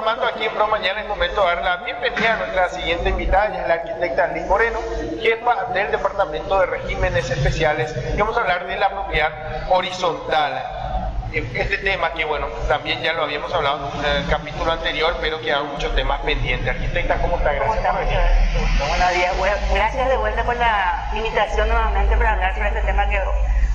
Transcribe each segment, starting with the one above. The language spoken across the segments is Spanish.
tomando aquí en broma, ya en el momento de dar la bienvenida a nuestra siguiente invitada, ya es la arquitecta Liz Moreno, jefa del Departamento de Regímenes Especiales, y vamos a hablar de la propiedad horizontal. Este tema que, bueno, también ya lo habíamos hablado en el capítulo anterior, pero quedan muchos temas pendientes. Arquitecta, ¿cómo está? Gracias por venir. Buenos días, gracias de vuelta por la invitación nuevamente para hablar sobre este tema que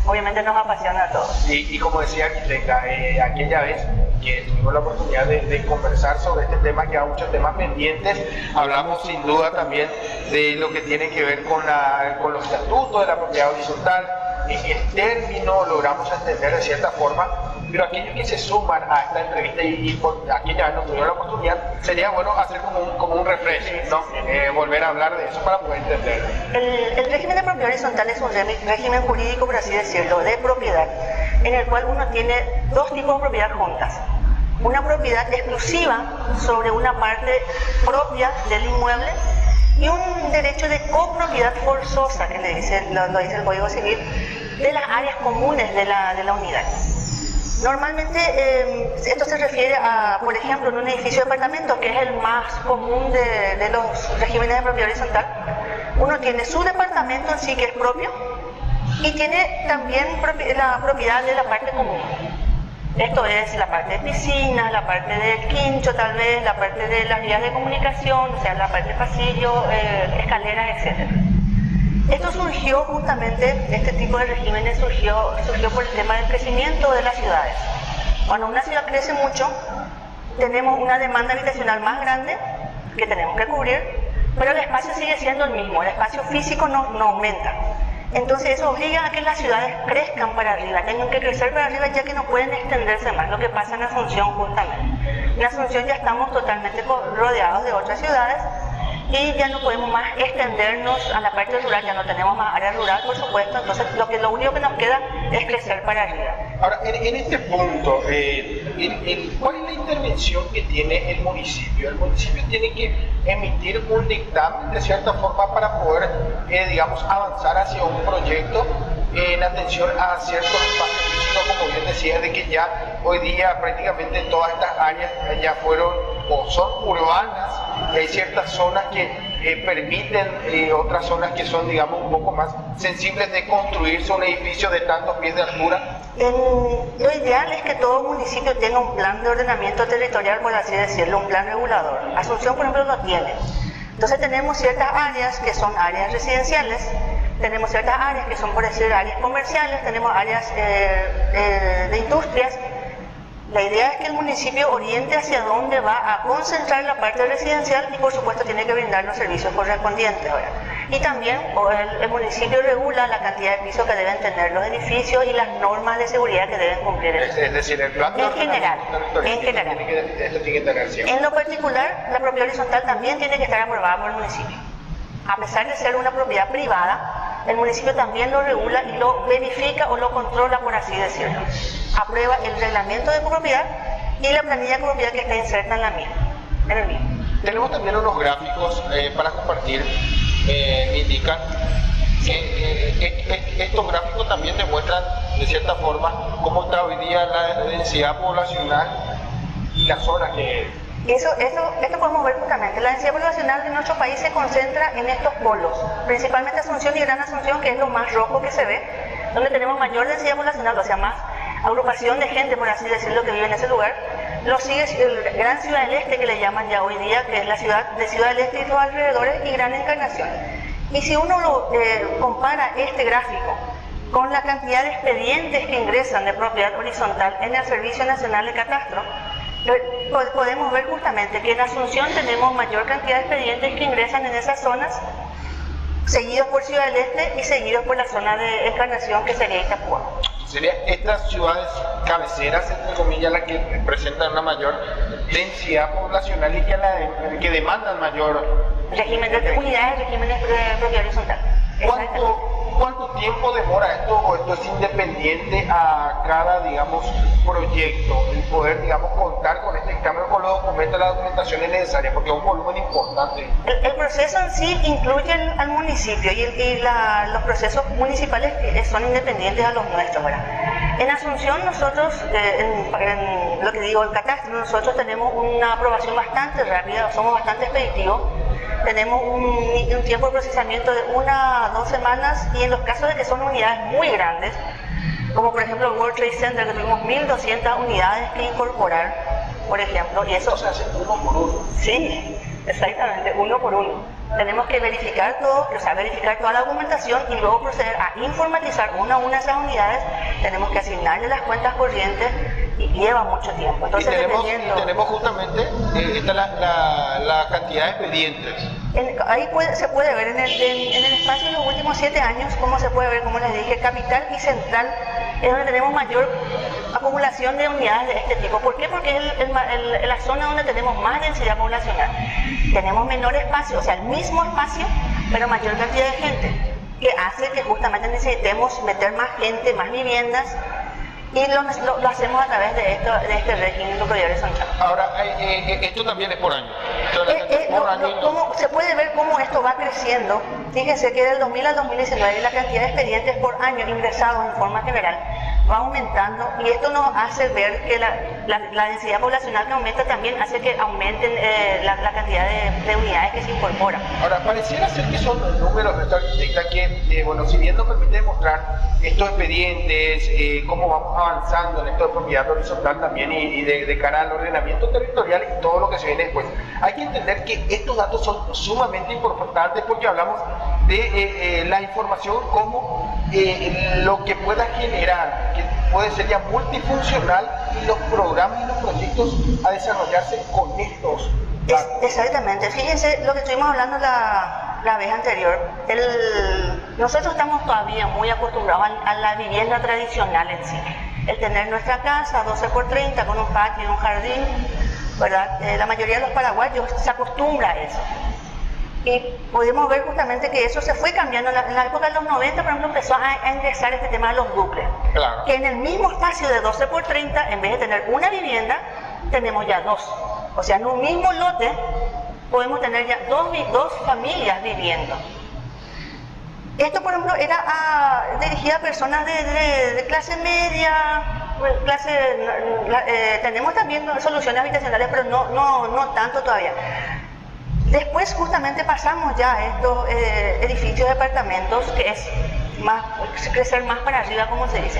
obviamente nos apasiona a todos. Y como decía arquitecta, aquella vez que tuvimos la oportunidad de conversar sobre este tema, quedan muchos temas pendientes. Hablamos sin duda también de lo que tiene que ver con los estatutos de la propiedad horizontal. El término logramos entender de cierta forma, pero aquellos que se suman a esta entrevista y por aquella vez no tuvieron la oportunidad, sería bueno hacer como un refresh, ¿no? Volver a hablar de eso para poder entender. El régimen de propiedad horizontal es un régimen jurídico, por así decirlo, de propiedad, en el cual uno tiene dos tipos de propiedad juntas. Una propiedad exclusiva sobre una parte propia del inmueble y un derecho de copropiedad forzosa, que lo dice el Código Civil, de las áreas comunes de la unidad. Normalmente esto se refiere a, por ejemplo, en un edificio de apartamentos, que es el más común de los regímenes de propiedad horizontal. Uno tiene su departamento en sí, que es propio, y tiene también la propiedad de la parte común. Esto es la parte de piscina, la parte del quincho tal vez, la parte de las vías de comunicación, o sea, la parte de pasillo, escaleras, etc. Esto surgió justamente, este tipo de regímenes surgió por el tema del crecimiento de las ciudades. Cuando una ciudad crece mucho, tenemos una demanda habitacional más grande que tenemos que cubrir, pero el espacio sigue siendo el mismo, el espacio físico no aumenta. Entonces eso obliga a que las ciudades crezcan para arriba, tengan que crecer para arriba ya que no pueden extenderse más, lo que pasa en Asunción justamente. En Asunción ya estamos totalmente rodeados de otras ciudades y ya no podemos más extendernos a la parte rural, ya no tenemos más área rural, por supuesto, entonces lo único que nos queda es crecer para arriba. Ahora, en este punto, ¿cuál es la intervención que tiene el municipio? El municipio tiene que emitir un dictamen de cierta forma para poder, digamos, avanzar hacia un proyecto en atención a ciertos espacios físicos, como bien decía, de que ya hoy día prácticamente todas estas áreas ya fueron o son urbanas, y hay ciertas zonas que permiten otras zonas que son, digamos, un poco más sensibles de construirse un edificio de tantos pies de altura. Lo ideal es que todo municipio tenga un plan de ordenamiento territorial, por así decirlo, un plan regulador. Asunción, por ejemplo, lo tiene. Entonces tenemos ciertas áreas que son áreas residenciales, tenemos ciertas áreas que son, por decir, áreas comerciales, tenemos áreas de industrias. La idea es que el municipio oriente hacia dónde va a concentrar la parte residencial y por supuesto tiene que brindar los servicios correspondientes. Y también el municipio regula la cantidad de pisos que deben tener los edificios y las normas de seguridad que deben cumplir. Es decir, el plan en general. En lo particular, la propiedad horizontal también tiene que estar aprobada por el municipio. A pesar de ser una propiedad privada, el municipio también lo regula y lo verifica o lo controla, por así decirlo. Aprueba el reglamento de copropiedad y la planilla de copropiedad que está inserta en el mismo. Tenemos también unos gráficos para compartir, me indican que estos gráficos también demuestran de cierta forma cómo está hoy día la densidad poblacional y la zona que... Esto podemos ver justamente. La densidad poblacional de nuestro país se concentra en estos polos, principalmente Asunción y Gran Asunción, que es lo más rojo que se ve, donde tenemos mayor densidad poblacional, o sea, más agrupación de gente, por así decirlo, que vive en ese lugar. Lo sigue el Gran Ciudad del Este, que le llaman ya hoy día, que es la ciudad de Ciudad del Este y sus alrededores, y Gran Encarnación. Y si uno compara este gráfico con la cantidad de expedientes que ingresan de propiedad horizontal en el Servicio Nacional de Catastro, podemos ver justamente que en Asunción tenemos mayor cantidad de expedientes que ingresan en esas zonas, seguidos por Ciudad del Este y seguidos por la zona de Encarnación, que sería Itapúa. Serían estas ciudades cabeceras, entre comillas, las que presentan una mayor densidad poblacional y que demandan mayor unidades de regímenes de propiedad horizontal. ¿Cuánto tiempo demora esto, o esto es independiente a cada, digamos, proyecto, el poder, digamos, contar con este cambio, con los documentos, la documentación es necesaria, porque es un volumen importante? El proceso en sí incluye al municipio y los procesos municipales son independientes a los nuestros, ¿verdad? En Asunción nosotros, en lo que digo, en catastro, nosotros tenemos una aprobación bastante rápida, somos bastante expeditivos. Tenemos un tiempo de procesamiento de 1 a 2 semanas y en los casos de que son unidades muy grandes, como por ejemplo el World Trade Center, que tuvimos 1.200 unidades que incorporar, por ejemplo, y eso se hace uno por uno. Sí, exactamente, uno por uno. Tenemos que verificar todo, o sea, verificar toda la documentación y luego proceder a informatizar una a una esas unidades. Tenemos que asignarle las cuentas corrientes y lleva mucho tiempo. Entonces, y tenemos justamente esta es la cantidad de expedientes. Ahí se puede ver en el espacio de los últimos 7 años, como se puede ver, como les dije, Capital y Central es donde tenemos mayor acumulación de unidades de este tipo. ¿Por qué? Porque es la zona donde tenemos más densidad poblacional. Tenemos menor espacio, o sea, el mismo espacio, pero mayor cantidad de gente, que hace que justamente necesitemos meter más gente, más viviendas, y lo hacemos a través de este régimen superior horizontal. Ahora, esto también es por año. Se puede ver cómo esto va creciendo. Fíjense que del 2000 al 2019 la cantidad de expedientes por año ingresados en forma general va aumentando, y esto nos hace ver que la densidad poblacional que aumenta también hace que aumenten la cantidad de unidades que se incorporan. Ahora, pareciera ser que son los números de esta arquitecta que, bueno, si bien nos permite demostrar estos expedientes, cómo vamos avanzando en esto de propiedad horizontal también y de cara al ordenamiento territorial y todo lo que se viene después, hay que entender que estos datos son sumamente importantes porque hablamos de la información como lo que pueda generar, que puede ser ya multifuncional, y los programas y los proyectos a desarrollarse con estos. Exactamente, fíjense lo que estuvimos hablando la vez anterior. Nosotros estamos todavía muy acostumbrados a la vivienda tradicional en sí. El tener nuestra casa 12x30 con un patio y un jardín, ¿verdad? La mayoría de los paraguayos se acostumbra a eso. Y podemos ver justamente que eso se fue cambiando. En la época de los 90, por ejemplo, empezó a ingresar este tema de los duples. Claro. Que en el mismo espacio de 12x30, en vez de tener una vivienda, tenemos ya 2. O sea, en un mismo lote podemos tener ya dos familias viviendo. Esto, por ejemplo, era dirigida a personas de clase media, tenemos también soluciones habitacionales, pero no tanto todavía. Después justamente pasamos ya a estos edificios de apartamentos, que es crecer más para arriba, como se dice.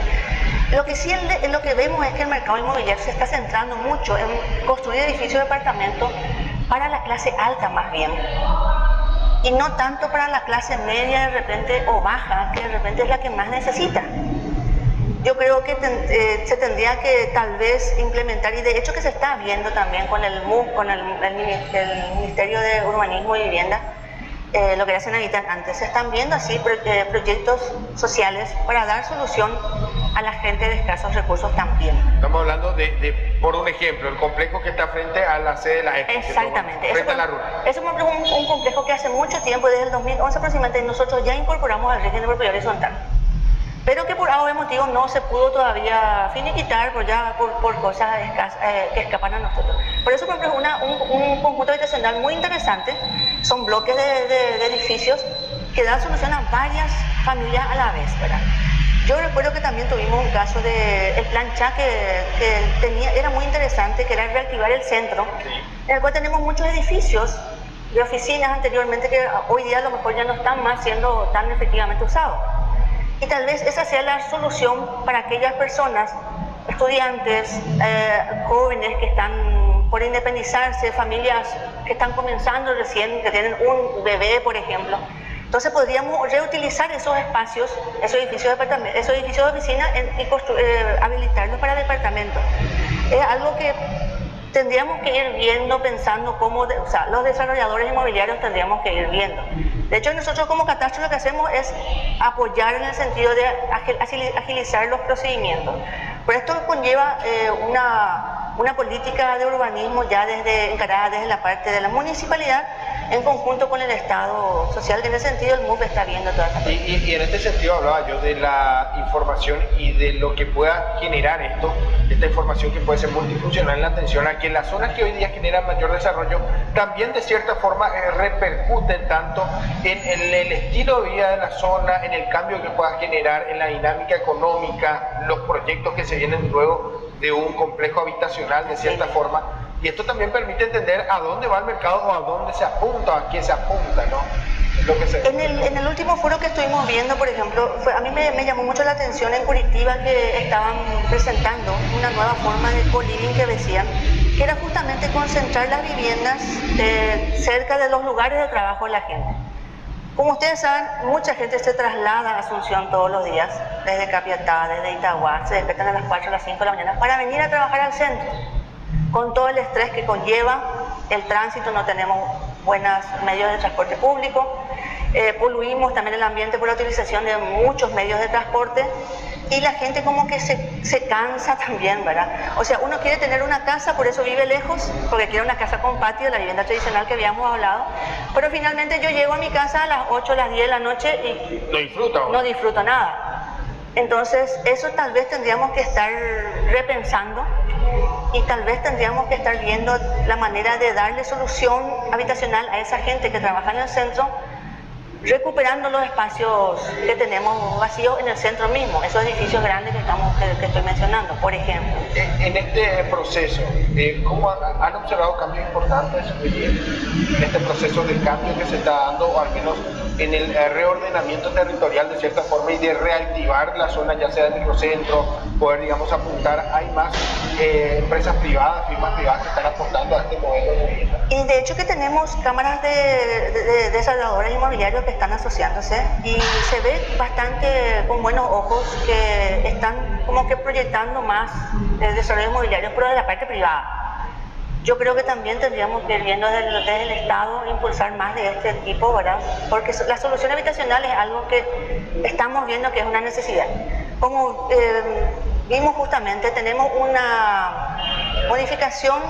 Lo que sí lo que vemos es que el mercado inmobiliario se está centrando mucho en construir edificios de apartamentos para la clase alta más bien, y no tanto para la clase media de repente o baja, que de repente es la que más necesita. Yo creo que se tendría que tal vez implementar, y de hecho que se está viendo también con el MUV, con el Ministerio de Urbanismo y Vivienda, lo que hacen antes. Se están viendo así proyectos sociales para dar solución a la gente de escasos recursos también. Estamos hablando por un ejemplo, el complejo que está frente a la sede de la EFI. Exactamente. Frente a la ruta. Eso es un complejo que hace mucho tiempo, desde el 2011 aproximadamente, nosotros ya incorporamos al régimen de propiedad horizontal, pero que por algún motivo no se pudo todavía finiquitar por cosas que escapan a nosotros. Por eso, por ejemplo, un conjunto habitacional muy interesante. Son bloques de edificios que dan solución a varias familias a la vez, ¿verdad? Yo recuerdo que también tuvimos un caso del plan CHA que era muy interesante, que era reactivar el centro, en el cual tenemos muchos edificios de oficinas anteriormente que hoy día a lo mejor ya no están más siendo tan efectivamente usados. Y tal vez esa sea la solución para aquellas personas, estudiantes, jóvenes que están por independizarse, familias que están comenzando recién, que tienen un bebé, por ejemplo. Entonces podríamos reutilizar esos espacios, esos edificios de oficina y habilitarlos para departamentos. Es algo que tendríamos que ir viendo, pensando cómo, los desarrolladores inmobiliarios tendríamos que ir viendo. De hecho, nosotros como catastro lo que hacemos es apoyar en el sentido de agilizar los procedimientos. Pero esto conlleva una política de urbanismo ya encarada desde la parte de la municipalidad, en conjunto con el Estado social, que en ese sentido el MUV está viendo toda esa parte. Y en este sentido hablaba yo de la información y de lo que pueda generar esta información que puede ser multifuncional en la atención a que las zonas que hoy día generan mayor desarrollo también de cierta forma repercuten tanto en el estilo de vida de la zona, en el cambio que pueda generar en la dinámica económica, los proyectos proyectos que se vienen luego de un complejo habitacional de cierta forma. Y esto también permite entender a dónde va el mercado o a dónde se apunta, a qué se apunta, ¿no? Lo que se... En el último foro que estuvimos viendo, por ejemplo, a mí me llamó mucho la atención en Curitiba que estaban presentando una nueva forma de co-living que decían que era justamente concentrar las viviendas cerca de los lugares de trabajo de la gente. Como ustedes saben, mucha gente se traslada a Asunción todos los días, desde Capiatá, desde Itagua, se despiertan a las 4 o las 5 de la mañana para venir a trabajar al centro, con todo el estrés que conlleva el tránsito. No tenemos buenos medios de transporte público, poluimos también el ambiente por la utilización de muchos medios de transporte y la gente como que se cansa también, ¿verdad? O sea, uno quiere tener una casa, por eso vive lejos, porque quiere una casa con patio, la vivienda tradicional que habíamos hablado, pero finalmente yo llego a mi casa a las 8, a las 10 de la noche y no disfruto nada. Entonces, eso tal vez tendríamos que estar repensando y tal vez tendríamos que estar viendo la manera de darle solución habitacional a esa gente que trabaja en el centro, recuperando los espacios que tenemos vacíos en el centro mismo, esos edificios grandes que estoy mencionando, por ejemplo. En este proceso, ¿cómo han observado cambios importantes en este proceso de cambio que se está dando, o al menos en el reordenamiento territorial de cierta forma y de reactivar la zona, ya sea del microcentro, poder, digamos, apuntar? Hay más empresas privadas, firmas privadas que están aportando a este modelo de vivienda. Y de hecho que tenemos cámaras de desarrolladores inmobiliarios que están asociándose y se ve bastante con buenos ojos que están como que proyectando más desarrollos inmobiliarios, pero de la parte privada. Yo creo que también tendríamos que ir viendo desde el Estado impulsar más de este tipo, ¿verdad? Porque la solución habitacional es algo que estamos viendo que es una necesidad. Como vimos justamente, tenemos una modificación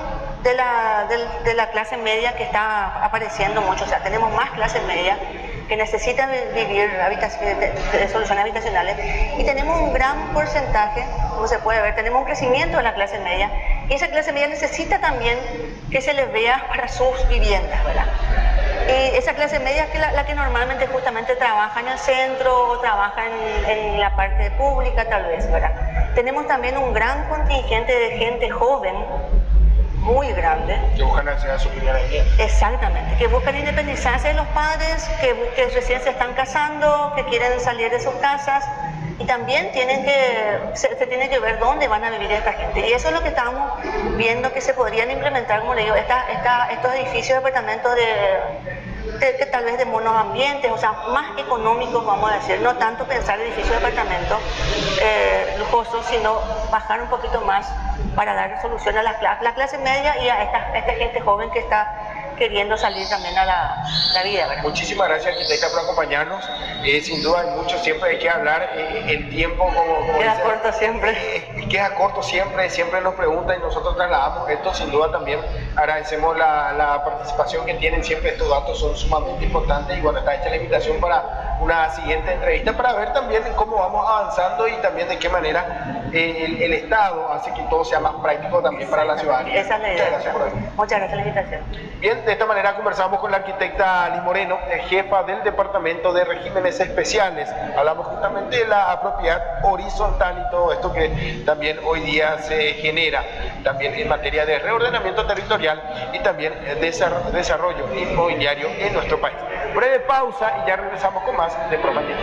de la clase media que está apareciendo mucho, o sea, tenemos más clase media que necesitan vivir soluciones habitacionales y tenemos un gran porcentaje, como se puede ver, tenemos un crecimiento de la clase media y esa clase media necesita también que se les vea para sus viviendas, ¿verdad? Y esa clase media es la que normalmente justamente trabaja en el centro o trabaja en la parte pública tal vez, ¿verdad? Tenemos también un gran contingente de gente joven, muy grande. Que buscan acceder a su primera vivienda. Exactamente, que buscan independizarse de los padres, que recién se están casando, que quieren salir de sus casas y también se tiene que ver dónde van a vivir esta gente. Y eso es lo que estamos viendo que se podrían implementar, como le digo, estos edificios de apartamentos que tal vez de monoambientes, o sea, más económicos, vamos a decir, no tanto pensar edificios de apartamentos lujosos, sino bajar un poquito más para dar solución a la clase media y a esta gente joven que está queriendo salir también a la vida, ¿verdad? Muchísimas gracias, arquitecta, por acompañarnos. Sin duda hay mucho, siempre hay que hablar. El tiempo, como queda corto siempre. Queda corto siempre nos preguntan y nosotros trasladamos esto. Sin duda también agradecemos la participación que tienen siempre. Estos datos son sumamente importantes y bueno, está hecha la invitación para una siguiente entrevista para ver también cómo vamos avanzando y también de qué manera el Estado hace que todo sea más práctico también para la ciudadanía. Esa es la idea. Muchas gracias por eso. Muchas gracias por la invitación. Bien, de esta manera conversamos con la arquitecta Liz Moreno, jefa del Departamento de Regímenes Especiales. Hablamos justamente de la propiedad horizontal y todo esto que también hoy día se genera, también en materia de reordenamiento territorial y también desarrollo inmobiliario en nuestro país. Breve pausa y ya regresamos con más de Promatiempo.